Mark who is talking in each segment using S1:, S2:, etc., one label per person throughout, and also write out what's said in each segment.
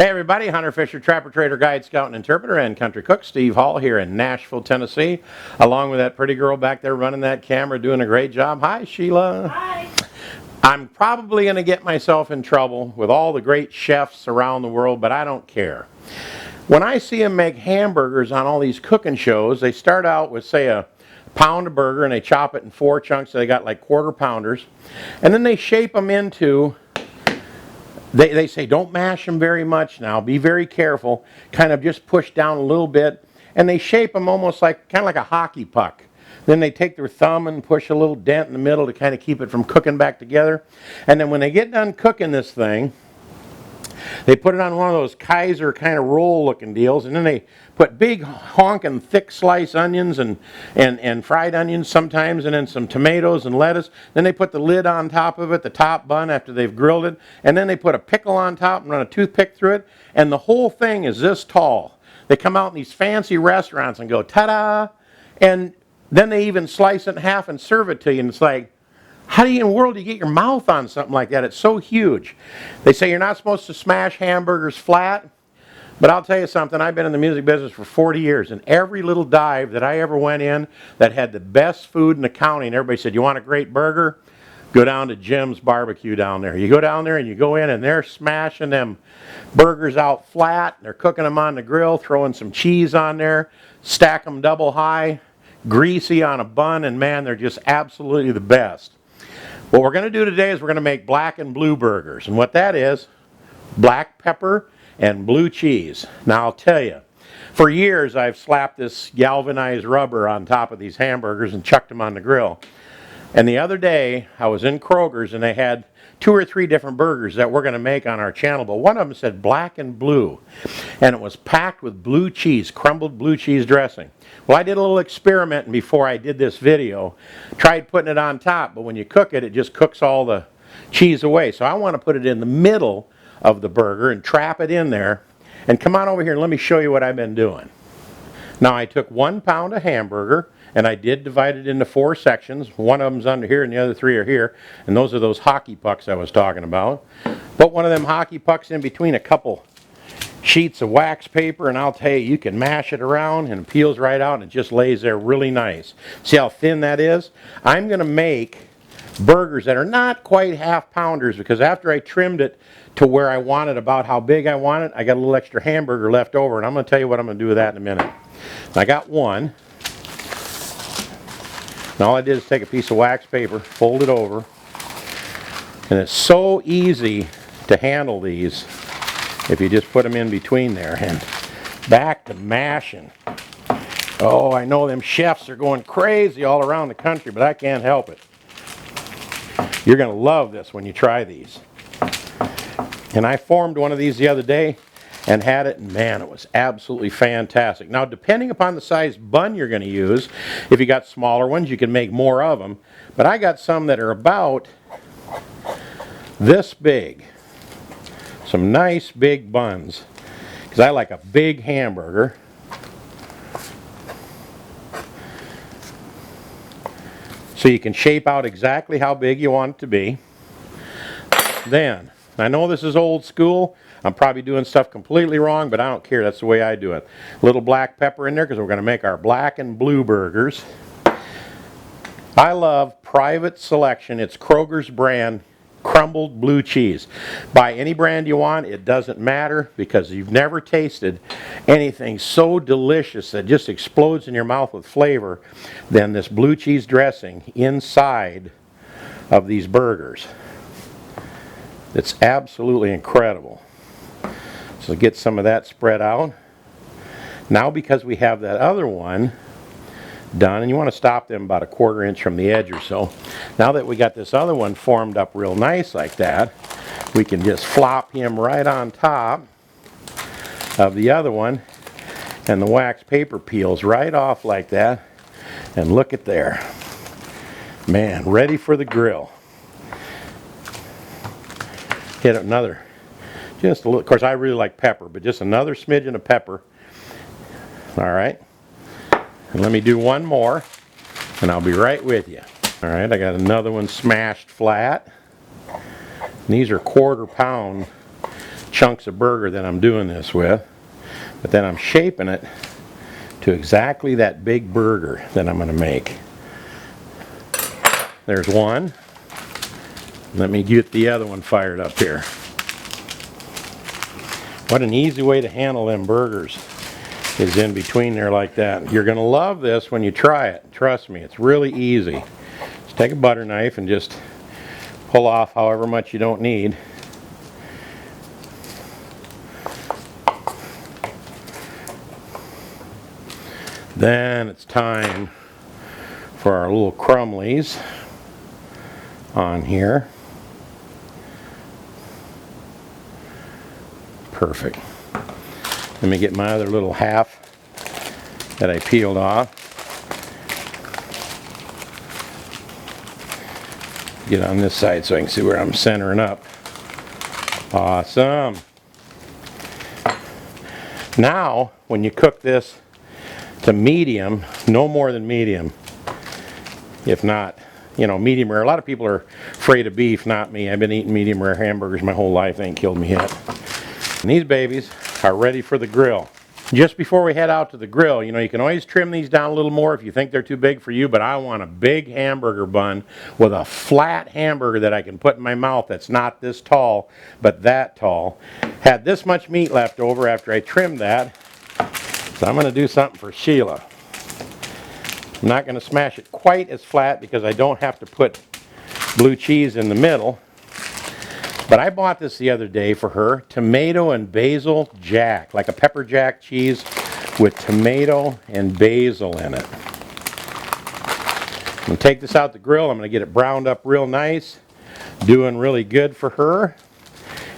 S1: Hey everybody, Hunter, Fisher, Trapper, Trader, Guide, Scout, and Interpreter, and Country Cook Steve Hall here in Nashville, Tennessee, along with that pretty girl back there running that camera, doing a great job. Hi, Sheila.
S2: Hi.
S1: I'm probably going to get myself in trouble with all the great chefs around the world, but I don't care. When I see them make hamburgers on all these cooking shows, they start out with, say, a pound of burger, and they chop it in 4 chunks, so they got like quarter pounders, and then they shape them into... They say don't mash them very much now, be very careful, kind of just push down a little bit, and they shape them almost like, kind of like a hockey puck. Then they take their thumb and push a little dent in the middle to kind of keep it from cooking back together. And then when they get done cooking this thing, they put it on one of those Kaiser kind of roll looking deals, and then they put big honking thick slice onions and fried onions sometimes, and then some tomatoes and lettuce. Then they put the lid on top of it, the top bun, after they've grilled it, and then they put a pickle on top and run a toothpick through it, and the whole thing is this tall. They come out in these fancy restaurants and go, ta-da! And then they even slice it in half and serve it to you, and it's like, how in the world do you get your mouth on something like that? It's so huge. They say you're not supposed to smash hamburgers flat, but I'll tell you something, I've been in the music business for 40 years, and every little dive that I ever went in that had the best food in the county, and everybody said, you want a great burger? Go down to Jim's Barbecue down there. You go down there and you go in, and they're smashing them burgers out flat, they're cooking them on the grill, throwing some cheese on there, stack them double high, greasy on a bun, and man, they're just absolutely the best. What we're going to do today is we're going to make black and blue burgers. And what that is, black pepper and blue cheese. Now I'll tell you, for years I've slapped this galvanized rubber on top of these hamburgers and chucked them on the grill. And the other day I was in Kroger's and they had 2 or 3 different burgers that we're going to make on our channel. But one of them said black and blue. And it was packed with blue cheese, crumbled blue cheese dressing. Well, I did a little experimenting before I did this video. Tried putting it on top, but when you cook it, it just cooks all the cheese away. So I want to put it in the middle of the burger and trap it in there. And come on over here and let me show you what I've been doing. Now I took 1 pound of hamburger, and I did divide it into 4 sections. One of them's under here and the other 3 are here. And those are those hockey pucks I was talking about. Put one of them hockey pucks in between a couple sheets of wax paper, and I'll tell you, you can mash it around and it peels right out and it just lays there really nice. See how thin that is? I'm going to make burgers that are not quite half-pounders, because after I trimmed it to where I wanted, about how big I want it, I got a little extra hamburger left over, and I'm going to tell you what I'm going to do with that in a minute. I got one. And all I did is take a piece of wax paper, fold it over, and it's so easy to handle these if you just put them in between there. And back to mashing. Oh, I know them chefs are going crazy all around the country, but I can't help it. You're going to love this when you try these. And I formed one of these the other day and had it, and man, it was absolutely fantastic. Now, depending upon the size bun you're going to use, if you got smaller ones, you can make more of them. But I got some that are about this big. Some nice big buns, because I like a big hamburger. So you can shape out exactly how big you want it to be. Then, I know this is old school. I'm probably doing stuff completely wrong, but I don't care. That's the way I do it. A little black pepper in there, because we're going to make our black and blue burgers. I love Private Selection. It's Kroger's brand crumbled blue cheese. Buy any brand you want, it doesn't matter, because you've never tasted anything so delicious that just explodes in your mouth with flavor than this blue cheese dressing inside of these burgers. It's absolutely incredible. So get some of that spread out. Now, because we have that other one done, and you want to stop them about a 1/4 inch from the edge or so. Now that we got this other one formed up real nice like that, we can just flop him right on top of the other one, and the wax paper peels right off like that. And look at there. Man, ready for the grill. Hit another, just a little, of course I really like pepper, but just another smidgen of pepper. All right. And let me do one more, and I'll be right with you. All right, I got another one smashed flat. And these are 1/4 pound chunks of burger that I'm doing this with, but then I'm shaping it to exactly that big burger that I'm going to make. There's one. Let me get the other one fired up here. What an easy way to handle them burgers is in between there like that. You're going to love this when you try it. Trust me, it's really easy. Just take a butter knife and just pull off however much you don't need. Then it's time for our little crumblies on here. Perfect. Let me get my other little half that I peeled off. Get on this side so I can see where I'm centering up. Awesome. Now, when you cook this to medium, no more than medium, if not, you know, medium rare. A lot of people are afraid of beef, not me. I've been eating medium rare hamburgers my whole life. They ain't killed me yet. And these babies are ready for the grill. Just before we head out to the grill, you know, you can always trim these down a little more if you think they're too big for you, but I want a big hamburger bun with a flat hamburger that I can put in my mouth that's not this tall, but that tall. Had this much meat left over after I trimmed that, so I'm going to do something for Sheila. I'm not going to smash it quite as flat because I don't have to put blue cheese in the middle. But I bought this the other day for her, tomato and basil jack, like a pepper jack cheese with tomato and basil in it. I'm going to take this out the grill. I'm going to get it browned up real nice, doing really good for her.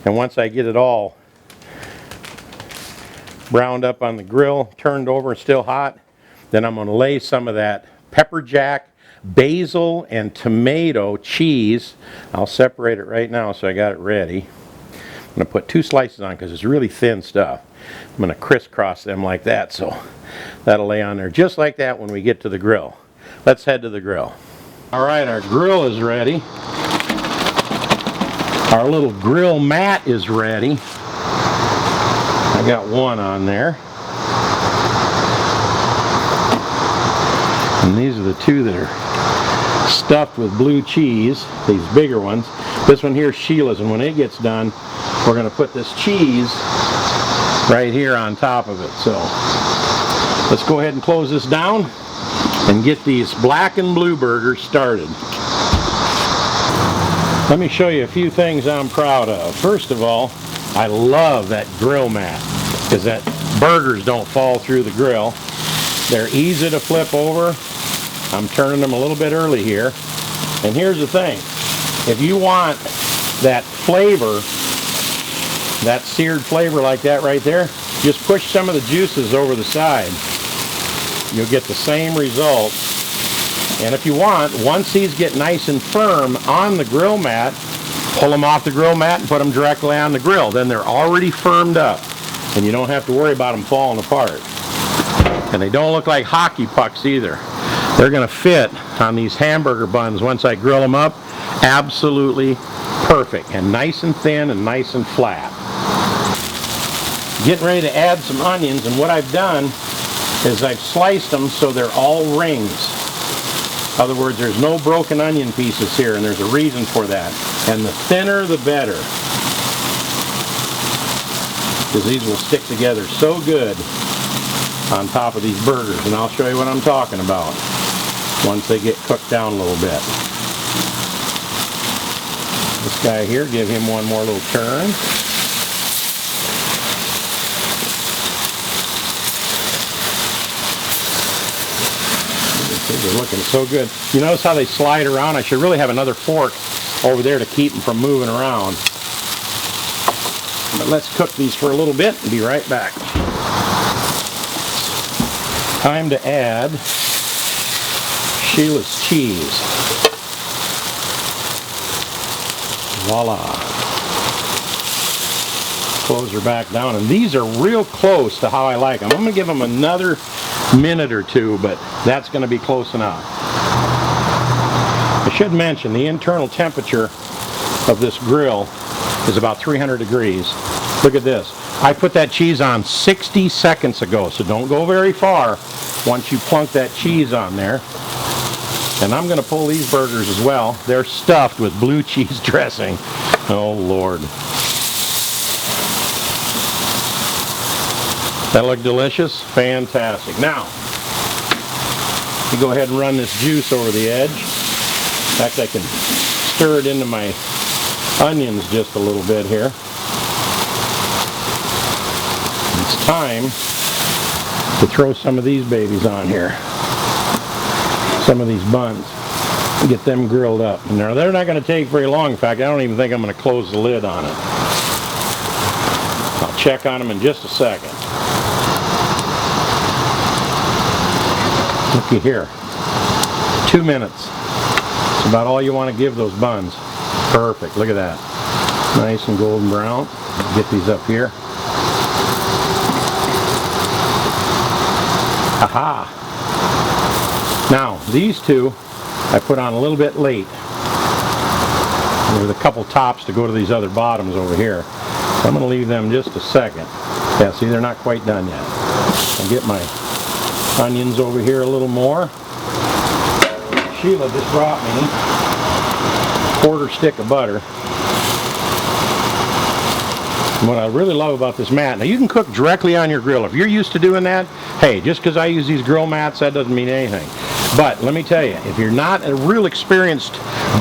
S1: And once I get it all browned up on the grill, turned over and still hot, then I'm going to lay some of that pepper jack, basil, and tomato cheese. I'll separate it right now so I got it ready. I'm going to put 2 slices on because it's really thin stuff. I'm going to crisscross them like that, so that'll lay on there just like that when we get to the grill. Let's head to the grill. All right, our grill is ready. Our little grill mat is ready. I got one on there. And these are the 2 that are stuffed with blue cheese, these bigger ones. This one here is Sheila's, and when it gets done, we're going to put this cheese right here on top of it. So let's go ahead and close this down and get these black and blue burgers started. Let me show you a few things I'm proud of. First of all, I love that grill mat because that burgers don't fall through the grill. They're easy to flip over. I'm turning them a little bit early here. And here's the thing. If you want that flavor, that seared flavor like that right there, just push some of the juices over the side. You'll get the same result. And if you want, once these get nice and firm on the grill mat, pull them off the grill mat and put them directly on the grill. Then they're already firmed up. And you don't have to worry about them falling apart. And they don't look like hockey pucks either. They're going to fit on these hamburger buns once I grill them up. Absolutely perfect. And nice and thin and nice and flat. Getting ready to add some onions, and what I've done is I've sliced them so they're all rings. In other words, there's no broken onion pieces here, and there's a reason for that. And the thinner the better, because these will stick together so good on top of these burgers, and I'll show you what I'm talking about once they get cooked down a little bit. This guy here, give him one more little turn. They're looking so good. You notice how they slide around? I should really have another fork over there to keep them from moving around. But let's cook these for a little bit and be right back. Time to add Sheila's cheese. Voila. Close her back down. And these are real close to how I like them. I'm going to give them another minute or two, but that's going to be close enough. I should mention the internal temperature of this grill is about 300 degrees. Look at this. I put that cheese on 60 seconds ago, so don't go very far once you plunk that cheese on there. And I'm going to pull these burgers as well. They're stuffed with blue cheese dressing. Oh, Lord. That look delicious? Fantastic. Now, you go ahead and run this juice over the edge. In fact, I can stir it into my onions just a little bit here. It's time to throw some of these babies on here. Some of these buns. Get them grilled up. And they're not going to take very long. In fact, I don't even think I'm going to close the lid on it. I'll check on them in just a second. Looky here. 2 minutes. It's about all you want to give those buns. Perfect. Look at that. Nice and golden brown. Get these up here. Aha! Now, these two I put on a little bit late. There's a couple tops to go to these other bottoms over here. So I'm going to leave them just a second. Yeah, see, they're not quite done yet. I'll get my onions over here a little more. Sheila just brought me a quarter stick of butter. And what I really love about this mat, now you can cook directly on your grill. If you're used to doing that, hey, just because I use these grill mats, that doesn't mean anything. But let me tell you, if you're not a real experienced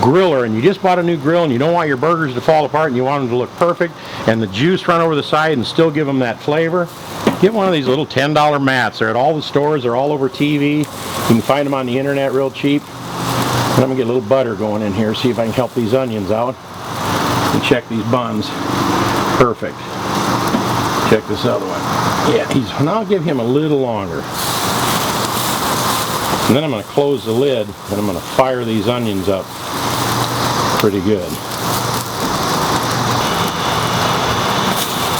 S1: griller and you just bought a new grill and you don't want your burgers to fall apart and you want them to look perfect and the juice run over the side and still give them that flavor, get one of these little $10 mats. They're at all the stores. They're all over TV. You can find them on the internet real cheap. And I'm going to get a little butter going in here, see if I can help these onions out. And check these buns. Perfect. Check this other one. Yeah, and I'll give him a little longer. And then I'm going to close the lid and I'm going to fire these onions up pretty good.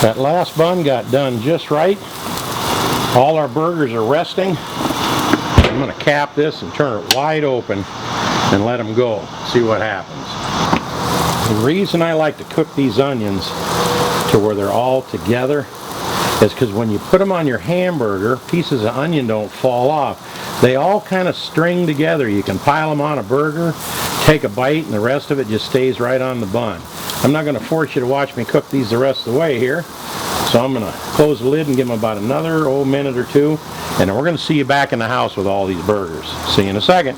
S1: That last bun got done just right. All our burgers are resting. I'm going to cap this and turn it wide open and let them go. See what happens. The reason I like to cook these onions to where they're all together is because when you put them on your hamburger, pieces of onion don't fall off. They all kind of string together. You can pile them on a burger, take a bite, and the rest of it just stays right on the bun. I'm not going to force you to watch me cook these the rest of the way here. So I'm going to close the lid and give them about another minute or two. And then we're going to see you back in the house with all these burgers. See you in a second.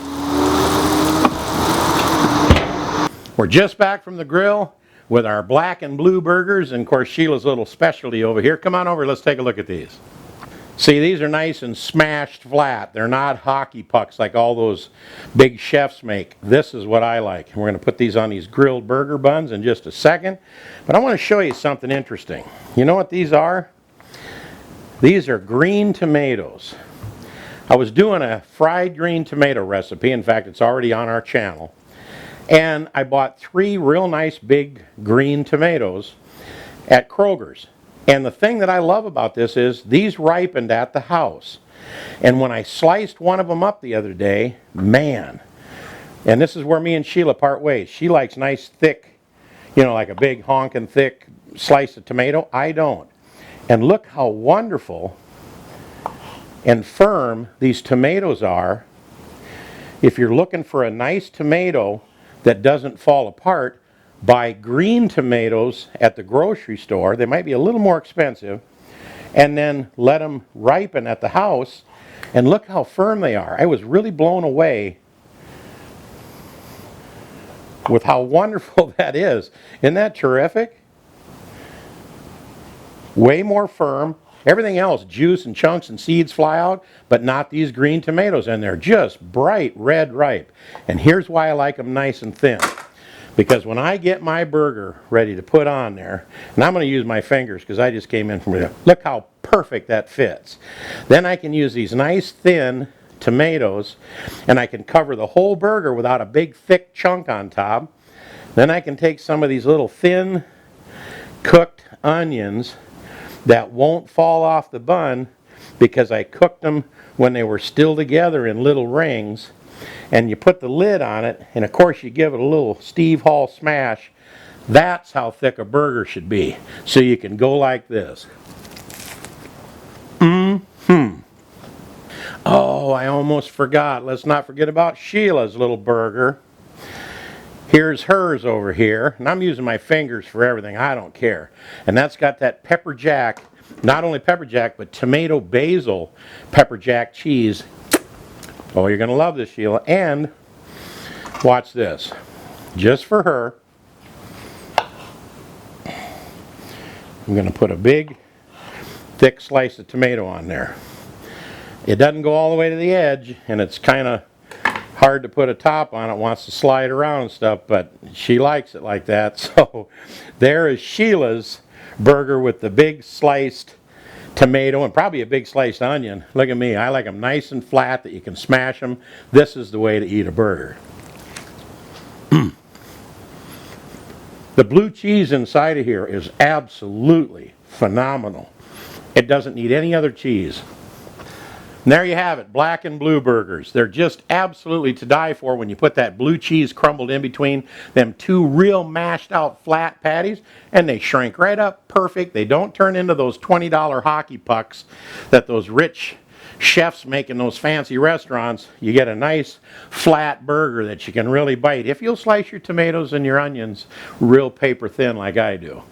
S1: We're just back from the grill with our black and blue burgers, and of course Sheila's little specialty over here. Come on over, let's take a look at these. See, these are nice and smashed flat. They're not hockey pucks like all those big chefs make. This is what I like. And we're going to put these on these grilled burger buns in just a second. But I want to show you something interesting. You know what these are? These are green tomatoes. I was doing a fried green tomato recipe. In fact, it's already on our channel. And I bought 3 real nice big green tomatoes at Kroger's. And the thing that I love about this is these ripened at the house. And when I sliced one of them up the other day, man, and this is where me and Sheila part ways. She likes nice thick, you know, like a big honking thick slice of tomato. I don't. And look how wonderful and firm these tomatoes are. If you're looking for a nice tomato that doesn't fall apart, buy green tomatoes at the grocery store. They might be a little more expensive. And then let them ripen at the house. And look how firm they are. I was really blown away with how wonderful that is. Isn't that terrific? Way more firm. Everything else, juice and chunks and seeds fly out, but not these green tomatoes. And they're just bright red ripe. And here's why I like them nice and thin. Because when I get my burger ready to put on there, and I'm going to use my fingers because I just came in from there. Look how perfect that fits. Then I can use these nice thin tomatoes and I can cover the whole burger without a big thick chunk on top. Then I can take some of these little thin cooked onions that won't fall off the bun because I cooked them when they were still together in little rings. And you put the lid on it, and of course you give it a little Steve Hall smash That's how thick a burger should be. So you can go like this. Oh, I almost forgot. Let's not forget about Sheila's little burger. Here's hers over here, and I'm using my fingers for everything. I don't care. And that's got that pepper jack, not only pepper jack, but tomato basil pepper jack cheese. Oh, you're going to love this, Sheila. And watch this. Just for her, I'm going to put a big, thick slice of tomato on there. It doesn't go all the way to the edge, and it's kind of hard to put a top on. It wants to slide around and stuff, but she likes it like that. So there is Sheila's burger with the big sliced tomato and probably a big sliced onion. Look at me. I like them nice and flat that you can smash them. This is the way to eat a burger. The blue cheese inside of here is absolutely phenomenal. It doesn't need any other cheese. And there you have it, Black and Blue burgers. They're just absolutely to die for when you put that blue cheese crumbled in between them two real mashed out flat patties, and they shrink right up perfect. They don't turn into those $20 hockey pucks that those rich chefs make in those fancy restaurants. You get a nice flat burger that you can really bite if you'll slice your tomatoes and your onions real paper thin like I do.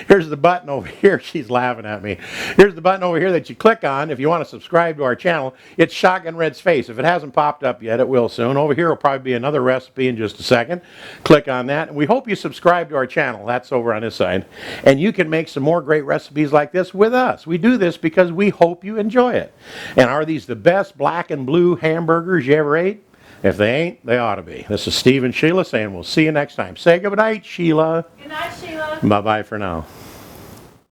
S1: Here's the button over here. She's laughing at me. Here's the button over here that you click on if you want to subscribe to our channel. It's Shotgun Red's face. If it hasn't popped up yet, it will soon. Over here will probably be another recipe in just a second. Click on that. And we hope you subscribe to our channel. That's over on this side. And you can make some more great recipes like this with us. We do this because we hope you enjoy it. And are these the best black and blue hamburgers you ever ate? If they ain't, they ought to be. This is Steve and Sheila saying we'll see you next time. Say good night, Sheila.
S2: Good night, Sheila.
S1: Bye-bye for now.